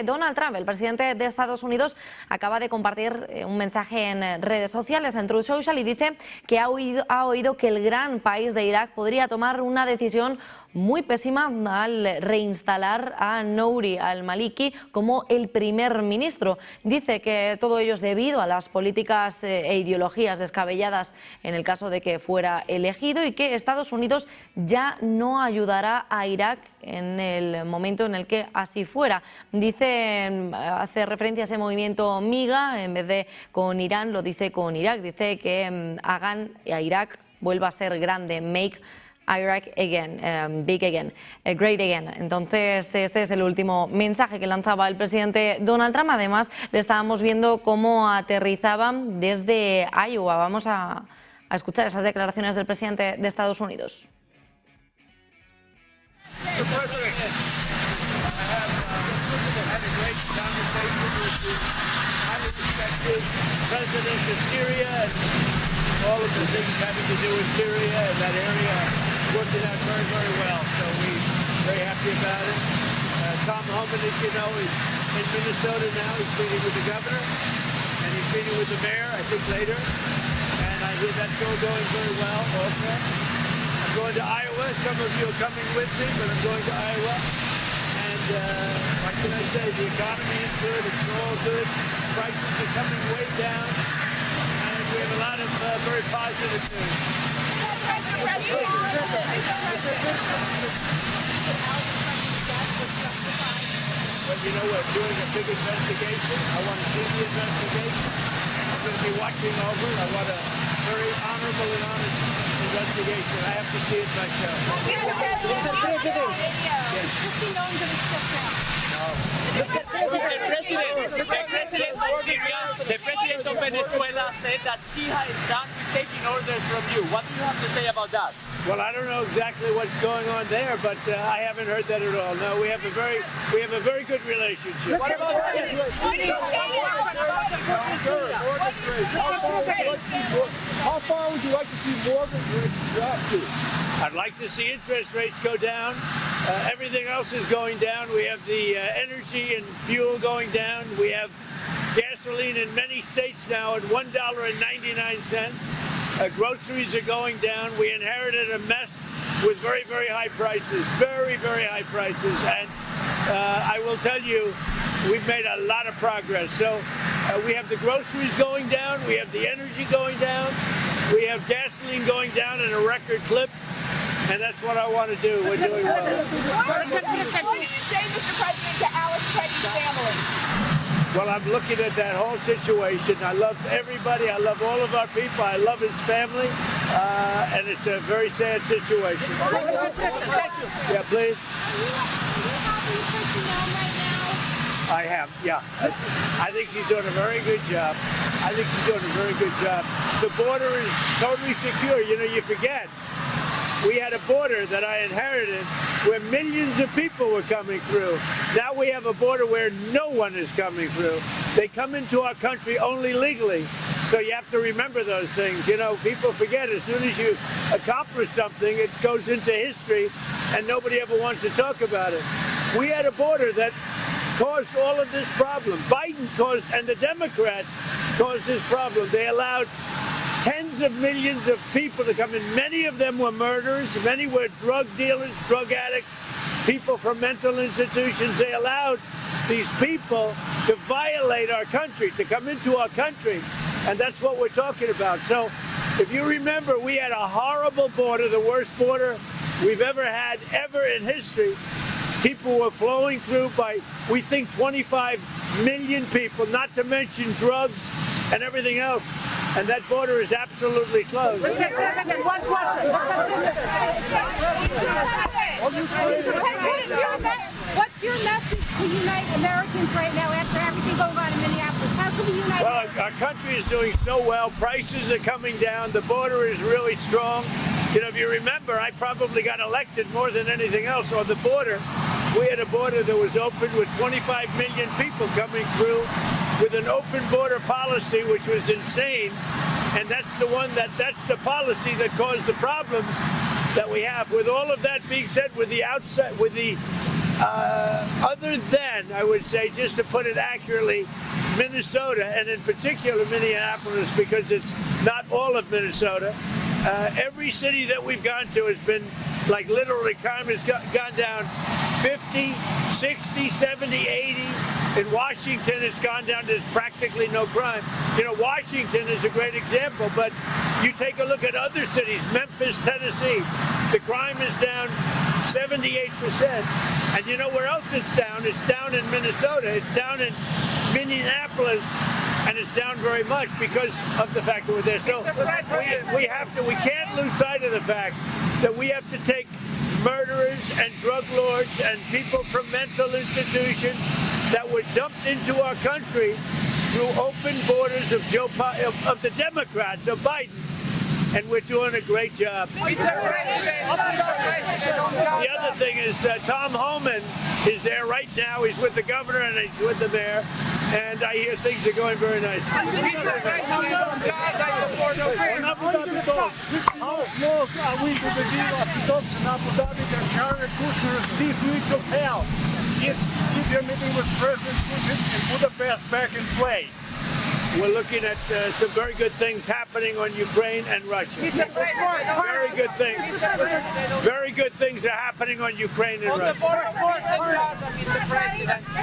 Donald Trump, el presidente de Estados Unidos, acaba de compartir un mensaje en redes sociales, en Truth Social, y dice que ha oído que el gran país de Irak podría tomar una decisión muy pésima al reinstalar a Nouri, al-Maliki, como el primer ministro. Dice que todo ello es debido a las políticas e ideologías descabelladas en el caso de que fuera elegido, y que Estados Unidos ya no ayudará a Irak en el momento en el que así fuera. Dice, hace referencia a ese movimiento MIGA, en vez de con Irán, lo dice con Irak. Dice que hagan a Irak vuelva a ser grande, make Iraq again, big again, great again. Entonces, este es el último mensaje que lanzaba el presidente Donald Trump. Además, le estábamos viendo cómo aterrizaba desde Iowa. Vamos a escuchar esas declaraciones del presidente de Estados Unidos. All of the things having to do with Syria and that area working out very, very well. So we're very happy about it. Tom Homan, as you know, is in Minnesota now. He's meeting with the governor and he's meeting with the mayor, I think, later. And I hear that's all going very well also. I'm going to Iowa. Some of you are coming with me, but I'm going to Iowa. And what can I say? The economy is good. It's all good. Prices are coming way down. We have a lot of very positive news. Well, you know, we're doing a big investigation. I want to see the investigation. I'm going to be watching over it. I want a very honorable and honest investigation. I have to see it myself. The president of Venezuela said that he is done with taking orders from you. What do you have to say about that? Well, I don't know exactly what's going on there, but I haven't heard that at all. No, we have a very good relationship. What about how far would you like to see mortgage rates drop to? I'd like to see interest rates go down. Everything else is going down. We have the energy and fuel going down. We have gasoline in many states now at $1.99. Groceries are going down. We inherited a mess with very, very high prices, very, very high prices. And I will tell you, we've made a lot of progress. So we have the groceries going down. We have the energy going down. We have gasoline going down at a record clip. And that's what I want to do. We're doing well. What did you say, Mr. President, to Alex Petty's family? Well, I'm looking at that whole situation. I love everybody. I love all of our people. I love his family. And it's a very sad situation. Yeah, please. I have, yeah. I think he's doing a very good job. The border is totally secure. You know, you forget. We had a border that I inherited where millions of people were coming through. Now we have a border where no one is coming through. They come into our country only legally. So you have to remember those things. You know, people forget as soon as you accomplish something, it goes into history and nobody ever wants to talk about it. We had a border that caused all of this problem. Biden caused, and the Democrats caused this problem. They allowed tens of millions of people to come in. Many of them were murderers. Many were drug dealers, drug addicts, people from mental institutions. They allowed these people to violate our country, to come into our country. And that's what we're talking about. So if you remember, we had a horrible border, the worst border we've ever had, ever in history. People were flowing through by, we think, 25 million people, not to mention drugs and everything else. And that border is absolutely closed. What's your message to unite Americans right now after everything going on in Minneapolis? How can we unite? Well, our country is doing so well. Prices are coming down. The border is really strong. You know, if you remember, I probably got elected more than anything else on the border. We had a border that was open with 25 million people coming through, with an open border policy, which was insane. And that's the policy that caused the problems that we have. With all of that being said, with the Other than, I would say, just to put it accurately, Minnesota, and in particular Minneapolis, because it's not all of Minnesota. Every city that we've gone to has been, like, literally crime has gone down 50, 60, 70, 80. In Washington, it's gone down to practically no crime. You know, Washington is a great example, but you take a look at other cities, Memphis, Tennessee, the crime is down 78%. And you know where else it's down? It's down in Minnesota. It's down in Minneapolis, and it's down very much because of the fact that we're there. So we can't lose sight of the fact that we have to take murderers and drug lords and people from mental institutions that were dumped into our country through open borders of the Democrats, of Biden. And we're doing a great job. The other thing is Tom Homan is there right now. He's with the governor and he's with the mayor. And I hear things are going very nicely. How close are we to the deal of the talks in Abu Dhabi that Jared Kushner's chief mutual hell? If you're meeting with President Putin and Budapest back in place. We're looking at some very good things happening on Ukraine and Russia. Very good things. Very good things are happening on Ukraine and Russia.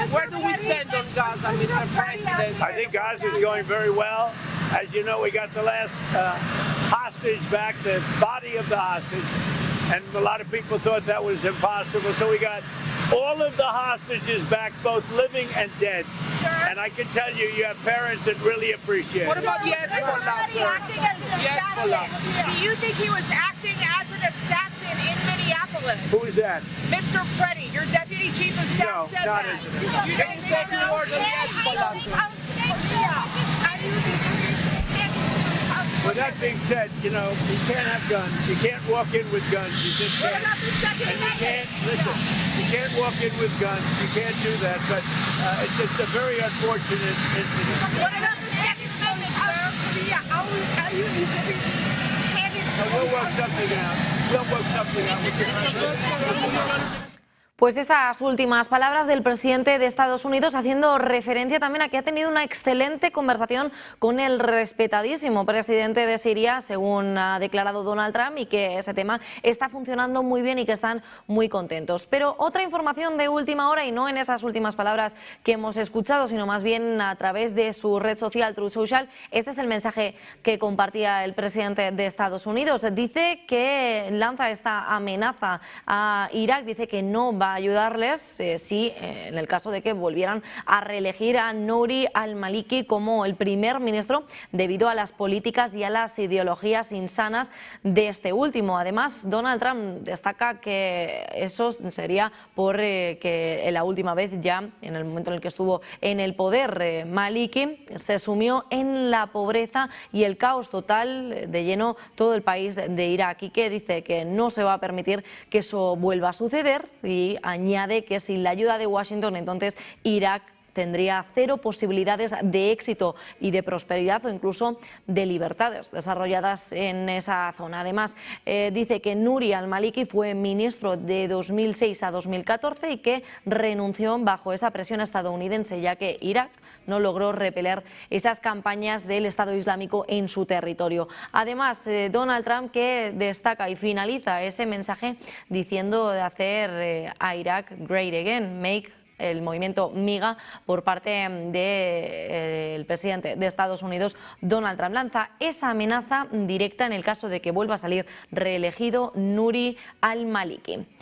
Where do we stand on Gaza, Mr. President? I think Gaza is going very well. As you know, we got the last hostage back, the body of the hostage, and a lot of people thought that was impossible. So we got all of the hostages back, both living and dead. And I can tell you, you have parents that really appreciate it. What about the Hezbollah? Do you think he was acting as an assassin in Minneapolis? Who is that? Mr. Preddy, your deputy chief of staff said not that. as- You didn't say the word on the Hezbollah. With that being said, you know, you can't have guns. You can't walk in with guns. You just can't. And you can't, listen, you can't walk in with guns. You can't do that. But it's just a very unfortunate incident. What about the second amendment, sir? How you We'll work something out. We'll work something out. Pues esas últimas palabras del presidente de Estados Unidos, haciendo referencia también a que ha tenido una excelente conversación con el respetadísimo presidente de Siria, según ha declarado Donald Trump, y que ese tema está funcionando muy bien y que están muy contentos. Pero otra información de última hora, y no en esas últimas palabras que hemos escuchado, sino más bien a través de su red social, Truth Social. Este es el mensaje que compartía el presidente de Estados Unidos. Dice que lanza esta amenaza a Irak, dice que no va a ayudarles si en el caso de que volvieran a reelegir a Nouri al-Maliki como el primer ministro, debido a las políticas y a las ideologías insanas de este último. Además, Donald Trump destaca que eso sería por que la última vez, ya en el momento en el que estuvo en el poder, Maliki se sumió en la pobreza y el caos total de lleno todo el país de Irak, y que dice que no se va a permitir que eso vuelva a suceder, y añade que sin la ayuda de Washington, entonces Irak tendría cero posibilidades de éxito y de prosperidad, o incluso de libertades desarrolladas en esa zona. Además, dice que Nouri al-Maliki fue ministro de 2006 a 2014 y que renunció bajo esa presión estadounidense, ya que Irak no logró repeler esas campañas del Estado Islámico en su territorio. Además, Donald Trump, que destaca y finaliza ese mensaje diciendo de hacer a Irak great again, make el movimiento MIGA por parte del presidente de Estados Unidos, Donald Trump. Lanza esa amenaza directa en el caso de que vuelva a salir reelegido Nouri al-Maliki.